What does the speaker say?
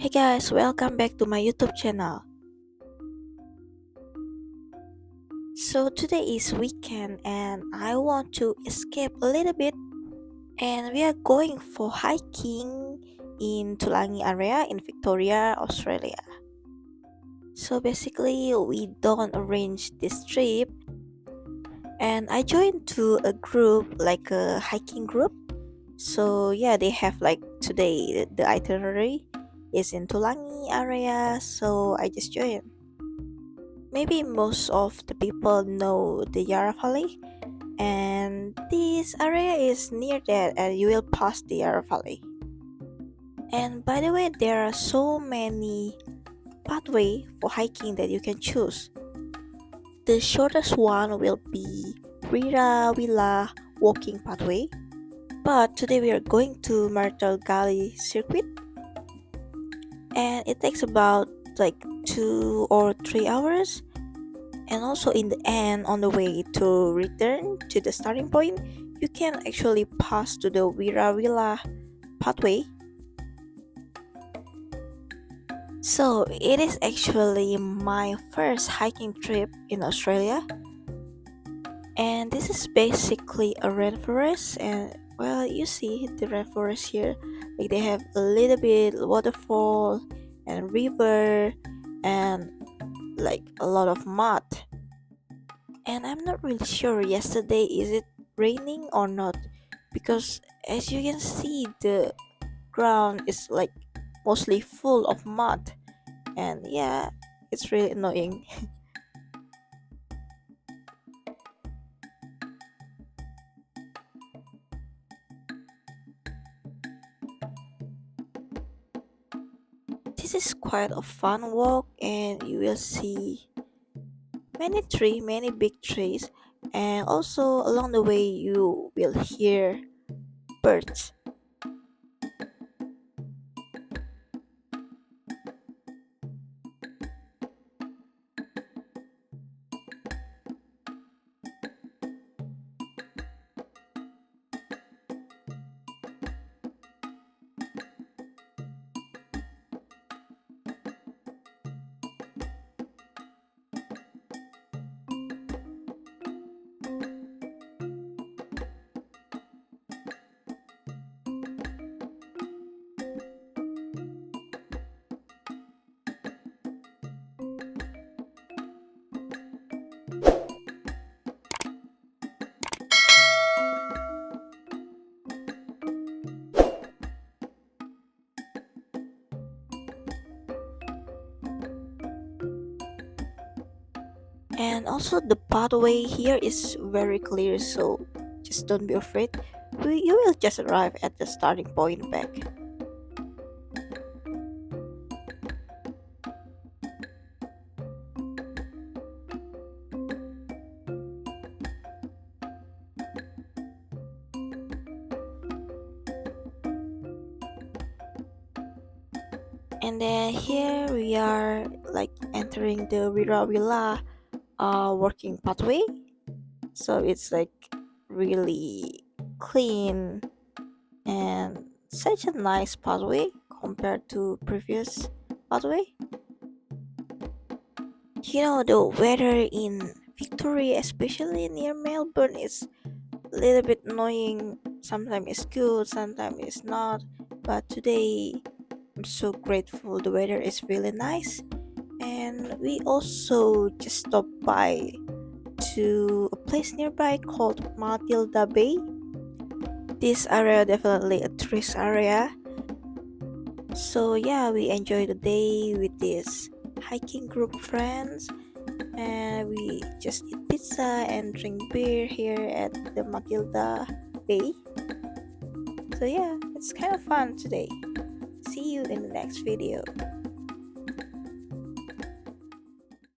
Hey guys, welcome back to my YouTube channel. So today is weekend and I want to escape a little bit and we are going for hiking in Toolangi area in Victoria, Australia. So basically we don't arrange this trip and I joined to a group like a hiking group. So yeah, they have like today the itinerary is in Toolangi area, so I just joined. Maybe most of the people know the Yarra Valley, and this area is near that, and you will pass the Yarra Valley. And by the way, there are so many pathway for hiking that you can choose. The shortest one will be Wirrawilla walking pathway, but today we are going to Myrtle Gully circuit, and it takes about like 2 or 3 hours. And also in the end, on the way to return to the starting point, you can actually pass to the Wirrawilla pathway. So it is actually my first hiking trip in Australia, and this is basically a rainforest. And well, you see the rainforest here, like they have a little bit waterfall and river and like a lot of mud. And I'm not really sure yesterday is it raining or not, because as you can see the ground is like mostly full of mud, and yeah, it's really annoying. This is quite a fun walk and you will see many big trees, and also along the way you will hear birds. And also the pathway here is very clear, so just don't be afraid. You will just arrive at the starting point back. And then here we are like entering the Wirrawilla working pathway. So it's like really clean and such a nice pathway compared to previous pathway. You know, the weather in Victoria, especially near Melbourne, is a little bit annoying. Sometimes it's good, sometimes it's not. But today I'm so grateful the weather is really nice. And we also just stopped by to a place nearby called Matilda Bay. This area definitely a tourist area. So yeah, we enjoy the day with this hiking group friends, and we just eat pizza and drink beer here at the Matilda Bay. So yeah, it's kind of fun today. See you in the next video.